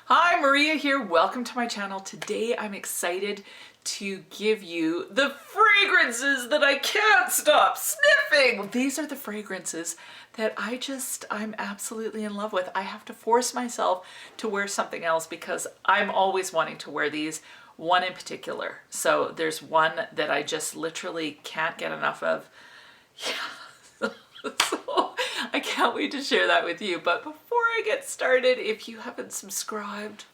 Hi, Maria here. Welcome to my channel. Today I'm excited to give you the fragrances that I can't stop sniffing. These are the fragrances that I'm absolutely in love with. I have to force myself to wear something else because I'm always wanting to wear these, one in particular. So there's one that I just literally can't get enough of. Yeah. So I can't wait to share that with you. But before I get started, if you haven't subscribed,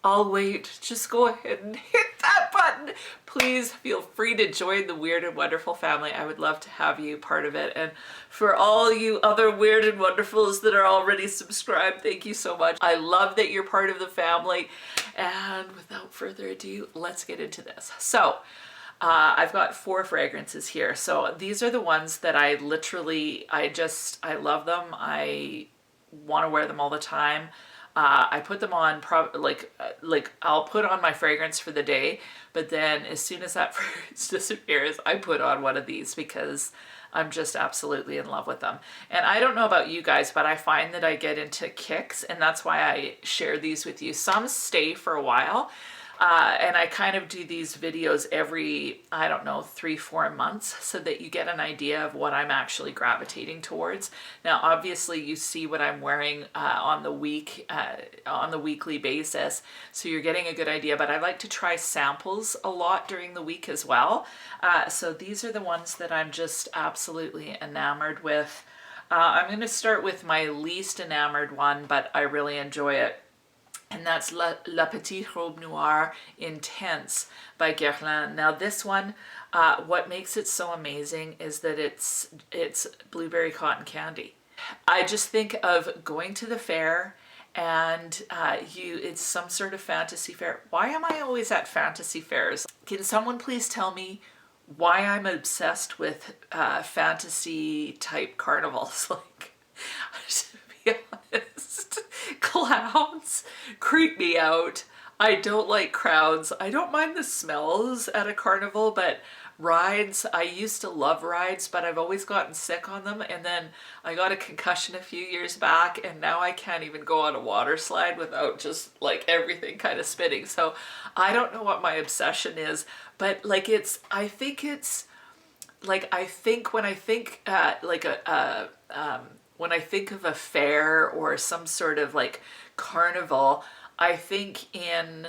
I'll wait. Just go ahead and hit that button. Please feel free to join the Weird and Wonderful family. I would love to have you part of it. And for all you other Weird and Wonderfuls that are already subscribed, thank you so much. I love that you're part of the family. And without further ado, let's get into this. So, I've got 4 fragrances here. So these are the ones that I love them. I want to wear them all the time. I put them on I'll put on my fragrance for the day, but then as soon as that fragrance disappears, I put on one of these because I'm just absolutely in love with them. And I don't know about you guys, but I find that I get into kicks, and that's why I share these with you. Some stay for a while. And I kind of do these videos every, I don't know, 3-4 months so that you get an idea of what I'm actually gravitating towards. Now, obviously you see what I'm wearing on the weekly basis, so you're getting a good idea, but I like to try samples a lot during the week as well. So these are the ones that I'm just absolutely enamored with. I'm going to start with my least enamored one, but I really enjoy it. And that's La Petite Robe Noir Intense by Guerlain. Now this one, what makes it so amazing is that it's blueberry cotton candy. I just think of going to the fair and it's some sort of fantasy fair. Why am I always at fantasy fairs? Can someone please tell me why I'm obsessed with fantasy type carnivals? Like, to be honest, clowns creep me out. I don't like crowds. I don't mind the smells at a carnival, but rides, I used to love rides, but I've always gotten sick on them. And then I got a concussion a few years back, and now I can't even go on a water slide without just like everything kind of spinning. So I don't know what my obsession is, but like I think when I think when I think of a fair or some sort of like carnival, I think in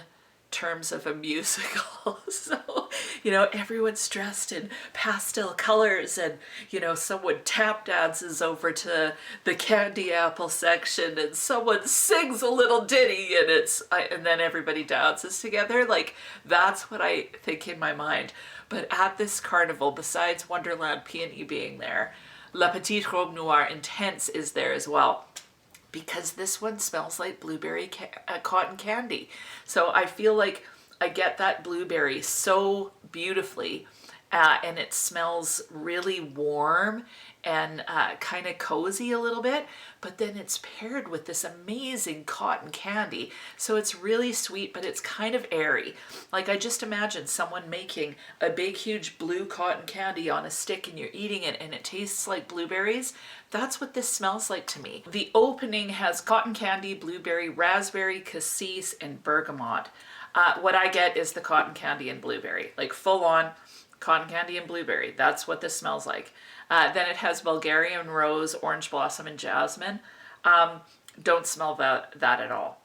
terms of a musical. So, you know, everyone's dressed in pastel colors and, you know, someone tap dances over to the candy apple section and someone sings a little ditty and then everybody dances together. Like, that's what I think in my mind. But at this carnival, besides Wonderland Peony being there, La Petite Robe Noir Intense is there as well, because this one smells like blueberry cotton candy. So I feel like I get that blueberry so beautifully, and it smells really warm and kind of cozy a little bit, but then it's paired with this amazing cotton candy. So it's really sweet, but it's kind of airy. Like, I just imagine someone making a big, huge blue cotton candy on a stick and you're eating it and it tastes like blueberries. That's what this smells like to me. The opening has cotton candy, blueberry, raspberry, cassis, and bergamot. What I get is the cotton candy and blueberry, like full on cotton candy and blueberry. That's what this smells like. Then it has Bulgarian rose, orange blossom, and jasmine. Don't smell that at all.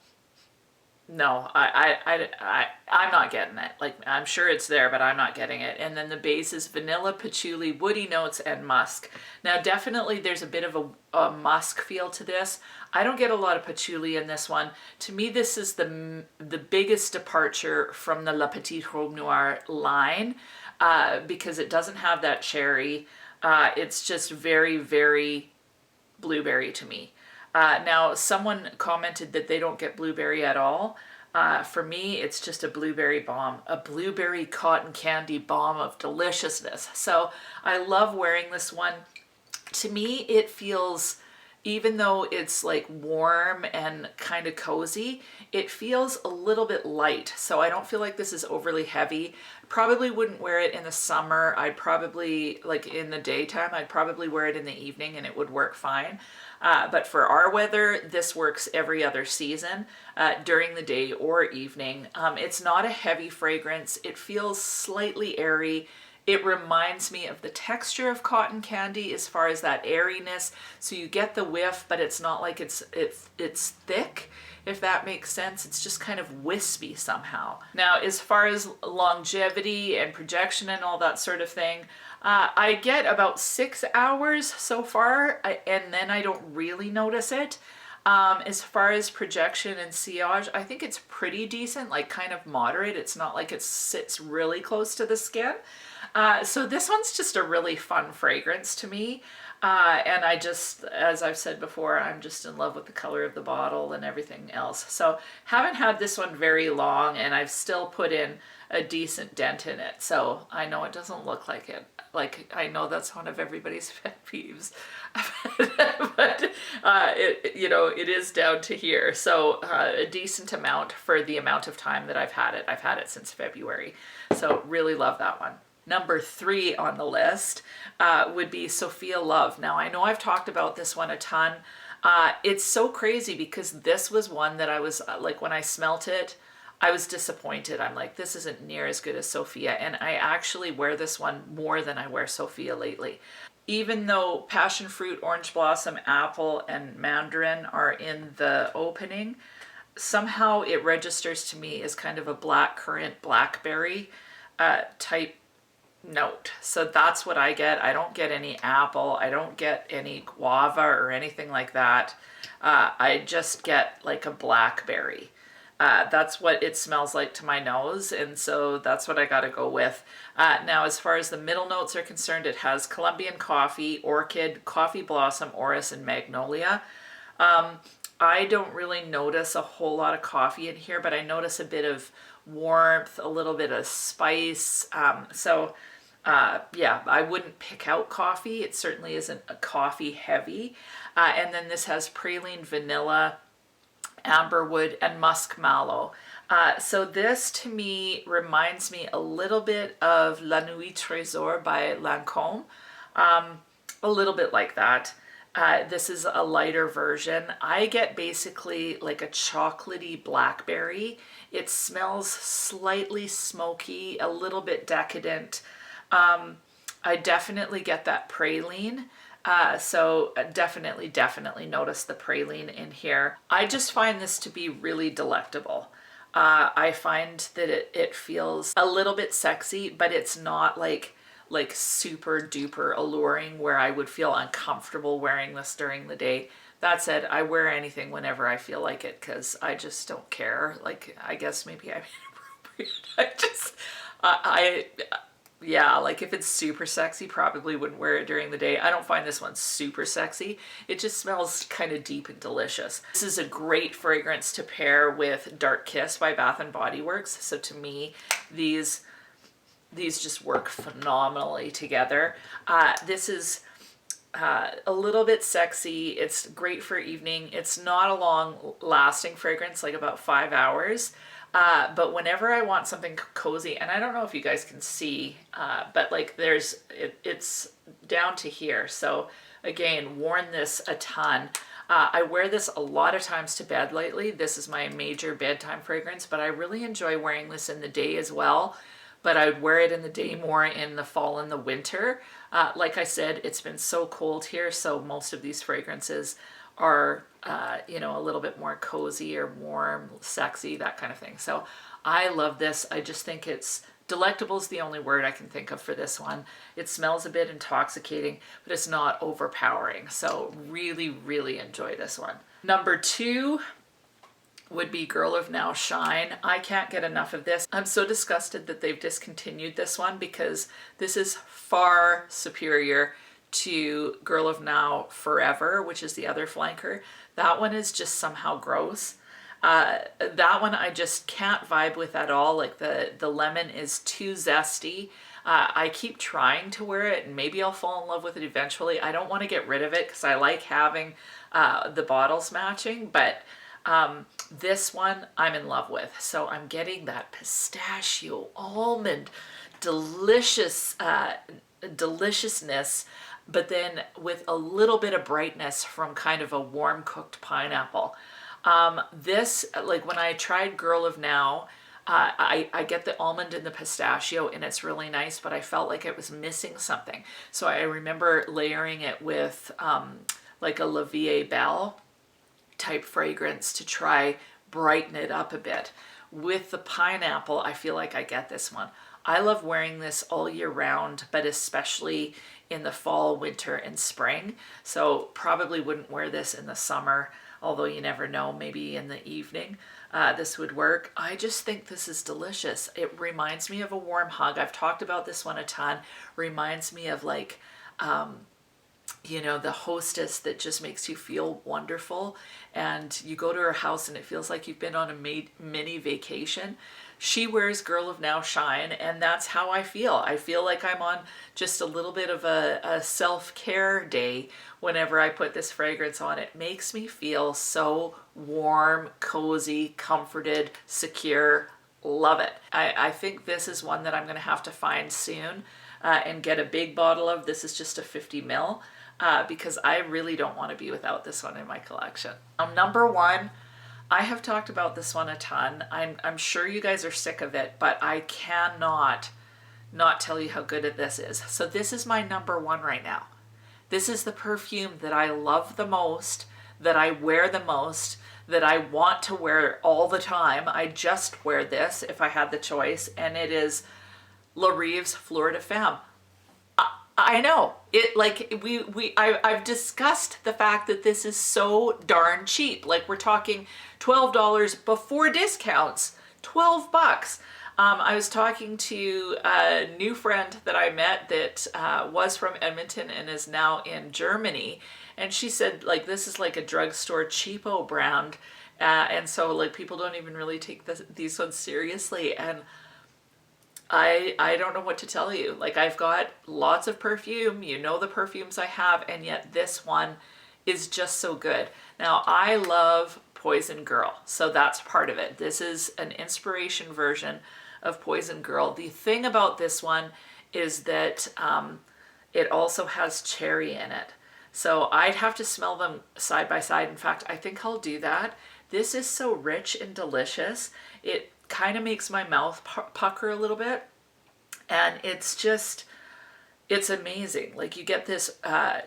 No, I'm not getting it. Like, I'm sure it's there, but I'm not getting it. And then the base is vanilla, patchouli, woody notes, and musk. Now, definitely there's a bit of a musk feel to this. I don't get a lot of patchouli in this one. To me, this is the biggest departure from the La Petite Robe Noir line, because it doesn't have that cherry. It's just very, very blueberry to me. Now, someone commented that they don't get blueberry at all. For me, it's just a blueberry bomb, a blueberry cotton candy bomb of deliciousness. So I love wearing this one. To me, it feels, even though it's like warm and kind of cozy, it feels a little bit light. So I don't feel like this is overly heavy. Probably wouldn't wear it in the summer. I'd probably, like in the daytime, I'd probably wear it in the evening and it would work fine. But for our weather, this works every other season, during the day or evening. It's not a heavy fragrance. It feels slightly airy. It reminds me of the texture of cotton candy as far as that airiness. So you get the whiff, but it's not like it's thick, if that makes sense. It's just kind of wispy somehow. Now, as far as longevity and projection and all that sort of thing, I get about 6 hours so far, and then I don't really notice it. As far as projection and sillage, I think it's pretty decent, like kind of moderate. It's not like it sits really close to the skin. So this one's just a really fun fragrance to me. And I just, as I've said before, I'm just in love with the color of the bottle and everything else. So haven't had this one very long, and I've still put in a decent dent in it. So I know it doesn't look like it. Like, I know that's one of everybody's pet peeves, but you know, it is down to here. So a decent amount for the amount of time that I've had it. I've had it since February. So really love that one. Number 3 on the list would be Sofia Love. Now, I know I've talked about this one a ton. It's so crazy because this was one that I was like, when I smelt it, I was disappointed. I'm like, this isn't near as good as Sofia. And I actually wear this one more than I wear Sofia lately. Even though passion fruit, orange blossom, apple, and mandarin are in the opening, somehow it registers to me as kind of a blackcurrant, blackberry type note. So that's what I get. I don't get any apple. I don't get any guava or anything like that. I just get like a blackberry. That's what it smells like to my nose, and so that's what I got to go with. Now, as far as the middle notes are concerned, it has Colombian coffee, orchid, coffee blossom, orris, and magnolia. I don't really notice a whole lot of coffee in here, but I notice a bit of warmth, a little bit of spice. Yeah, I wouldn't pick out coffee. It certainly isn't a coffee heavy. And then this has praline, vanilla, amberwood, and musk mallow. So this to me reminds me a little bit of La Nuit Trésor by Lancôme. A little bit like that. This is a lighter version. I get basically like a chocolatey blackberry. It smells slightly smoky, a little bit decadent. I definitely get that praline. So definitely notice the praline in here. I just find this to be really delectable. I find that it feels a little bit sexy, but it's not like super duper alluring where I would feel uncomfortable wearing this during the day. That said, I wear anything whenever I feel like it because I just don't care. Like, I guess maybe I'm inappropriate. Yeah, like if it's super sexy, probably wouldn't wear it during the day. I don't find this one super sexy. It just smells kind of deep and delicious. This is a great fragrance to pair with Dark Kiss by Bath & Body Works. So to me, these just work phenomenally together. This is a little bit sexy. It's great for evening. It's not a long lasting fragrance, like about 5 hours. But whenever I want something cozy, and I don't know if you guys can see, but like it's down to here. So again, worn this a ton. I wear this a lot of times to bed lately. This is my major bedtime fragrance, but I really enjoy wearing this in the day as well. But I would wear it in the day more in the fall and the winter. Like I said, it's been so cold here, so most of these fragrances are, you know, a little bit more cozy or warm, sexy, that kind of thing. So I love this. I just think it's delectable is the only word I can think of for this one. It smells a bit intoxicating, but it's not overpowering. So really, really enjoy this one. Number 2 would be Girl of Now Shine. I can't get enough of this. I'm so disgusted that they've discontinued this one because this is far superior to Girl of Now Forever, which is the other flanker. That one is just somehow gross. That one I just can't vibe with at all. Like the lemon is too zesty. I keep trying to wear it and maybe I'll fall in love with it eventually. I don't want to get rid of it because I like having the bottles matching, but this one I'm in love with. So I'm getting that pistachio almond delicious deliciousness, but then with a little bit of brightness from kind of a warm cooked pineapple. This, like when I tried Girl of Now, I get the almond and the pistachio and it's really nice, but I felt like it was missing something. So I remember layering it with like a La Vie Belle type fragrance to try brighten it up a bit. With the pineapple, I feel like I get this one. I love wearing this all year round, but especially in the fall, winter, and spring. So probably wouldn't wear this in the summer, although you never know, maybe in the evening this would work. I just think this is delicious. It reminds me of a warm hug. I've talked about this one a ton. Reminds me of like, you know, the hostess that just makes you feel wonderful, and you go to her house and it feels like you've been on a mini vacation. She wears Girl of Now Shine, and that's how I feel. I feel like I'm on just a little bit of a self-care day whenever I put this fragrance on. It makes me feel so warm, cozy, comforted, secure. Love it. I think this is one that I'm going to have to find soon and get a big bottle of. This is just a 50 ml. Because I really don't want to be without this one in my collection. Now, number one, I have talked about this one a ton. I'm sure you guys are sick of it, but I cannot not tell you how good this is. So this is my number one right now. This is the perfume that I love the most, that I wear the most, that I want to wear all the time. I just wear this if I had the choice, and it is Loreal's Fleur de Femme. I know it, like I've discussed the fact that this is so darn cheap. Like we're talking $12 before discounts, 12 bucks. I was talking to a new friend that I met that was from Edmonton and is now in Germany. And she said like, this is like a drugstore cheapo brand. And so like people don't even really take these ones seriously. And I don't know what to tell you. Like I've got lots of perfume, you know the perfumes I have, and yet this one is just so good. Now I love Poison Girl, so that's part of it. This is an inspiration version of Poison Girl. The thing about this one is that it also has cherry in it. So I'd have to smell them side by side. In fact, I think I'll do that. This is so rich and delicious. It kind of makes my mouth pucker a little bit, and it's just, it's amazing. Like you get this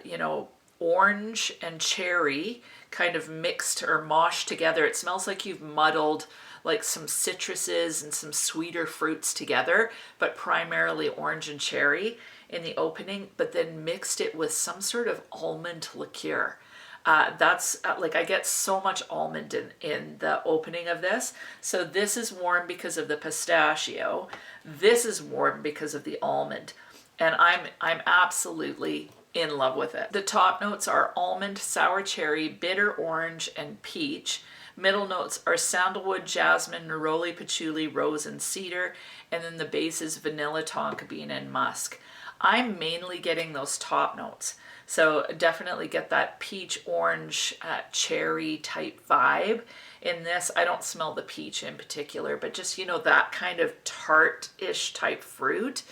you know, orange and cherry kind of mixed or moshed together. It smells like you've muddled like some citruses and some sweeter fruits together, but primarily orange and cherry in the opening, but then mixed it with some sort of almond liqueur. That's like I get so much almond in the opening of this. So this is warm because of the pistachio. This is warm because of the almond. And I'm absolutely in love with it. The top notes are almond, sour cherry, bitter orange, and peach. Middle notes are sandalwood, jasmine, neroli, patchouli, rose, and cedar. And then the base is vanilla, tonka bean, and musk. I'm mainly getting those top notes. So definitely get that peach, orange, cherry type vibe in this. I don't smell the peach in particular, but just, you know, that kind of tart-ish type fruit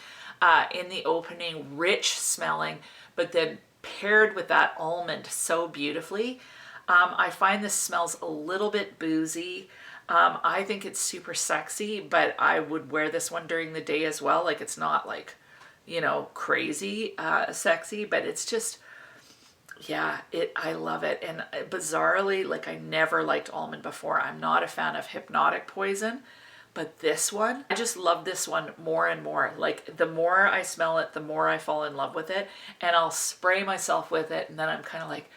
in the opening, rich smelling, but then paired with that almond so beautifully. I find this smells a little bit boozy. I think it's super sexy, but I would wear this one during the day as well. Like it's not like, you know, crazy sexy, but it's just, yeah, I love it. And bizarrely, like I never liked almond before. I'm not a fan of Hypnotic Poison, but this one, I just love this one more and more. Like the more I smell it, the more I fall in love with it, and I'll spray myself with it, and then I'm kind of like,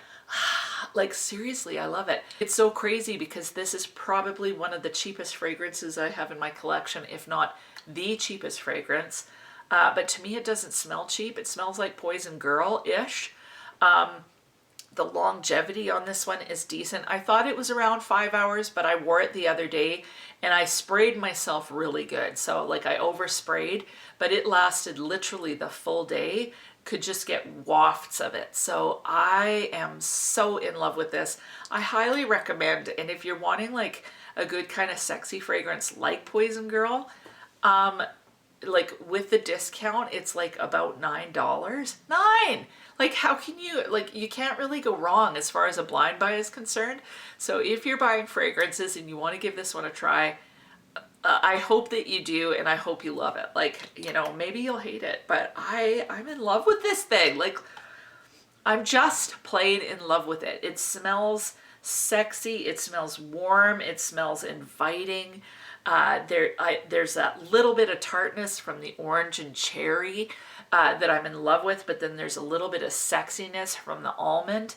like seriously, I love it. It's so crazy because this is probably one of the cheapest fragrances I have in my collection, if not the cheapest fragrance. But to me, it doesn't smell cheap. It smells like Poison Girl-ish. The longevity on this one is decent. I thought it was around 5 hours, but I wore it the other day and I sprayed myself really good. So like I oversprayed, but it lasted literally the full day. Could just get wafts of it. So I am so in love with this. I highly recommend, and if you're wanting like a good kind of sexy fragrance like Poison Girl, like with the discount, it's like about $9. Nine! Like how can you, like you can't really go wrong as far as a blind buy is concerned. So if you're buying fragrances and you want to give this one a try, I hope that you do, and I hope you love it. Like, you know, maybe you'll hate it, but I'm in love with this thing. Like, I'm just plain in love with it. It smells sexy, it smells warm, it smells inviting. There's that little bit of tartness from the orange and cherry that I'm in love with, but then there's a little bit of sexiness from the almond.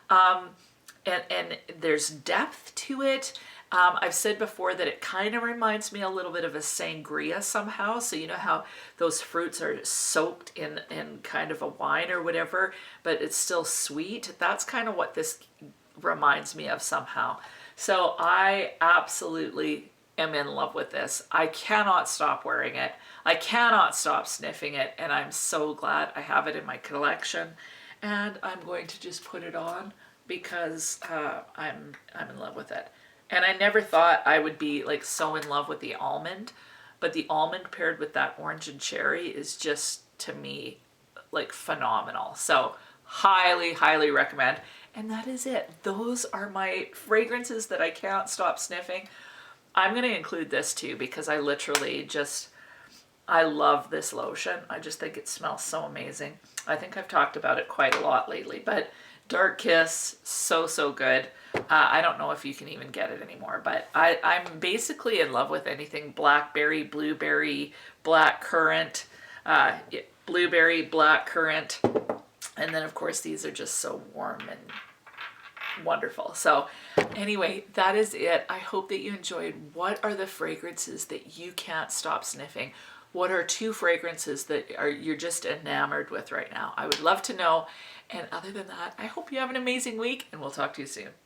And there's depth to it. I've said before that it kind of reminds me a little bit of a sangria somehow. So you know how those fruits are soaked in kind of a wine or whatever, but it's still sweet. That's kind of what this reminds me of somehow. So I absolutely am in love with this. I cannot stop wearing it. I cannot stop sniffing it, and I'm so glad I have it in my collection. And I'm going to just put it on because I'm in love with it. And I never thought I would be like so in love with the almond, but the almond paired with that orange and cherry is just, to me, like phenomenal. So highly, highly recommend. And that is it. Those are my fragrances that I can't stop sniffing. I'm going to include this too because I literally just, I love this lotion. I just think it smells so amazing. I think I've talked about it quite a lot lately, but Dark Kiss, so, so good. I don't know if you can even get it anymore, but I'm basically in love with anything blackberry, blueberry, black currant, blueberry, black currant. And then of course these are just so warm and wonderful. So anyway, that is it. I hope that you enjoyed. What are the fragrances that you can't stop sniffing? What are 2 fragrances that you're just enamored with right now? I would love to know. And other than that, I hope you have an amazing week, and we'll talk to you soon.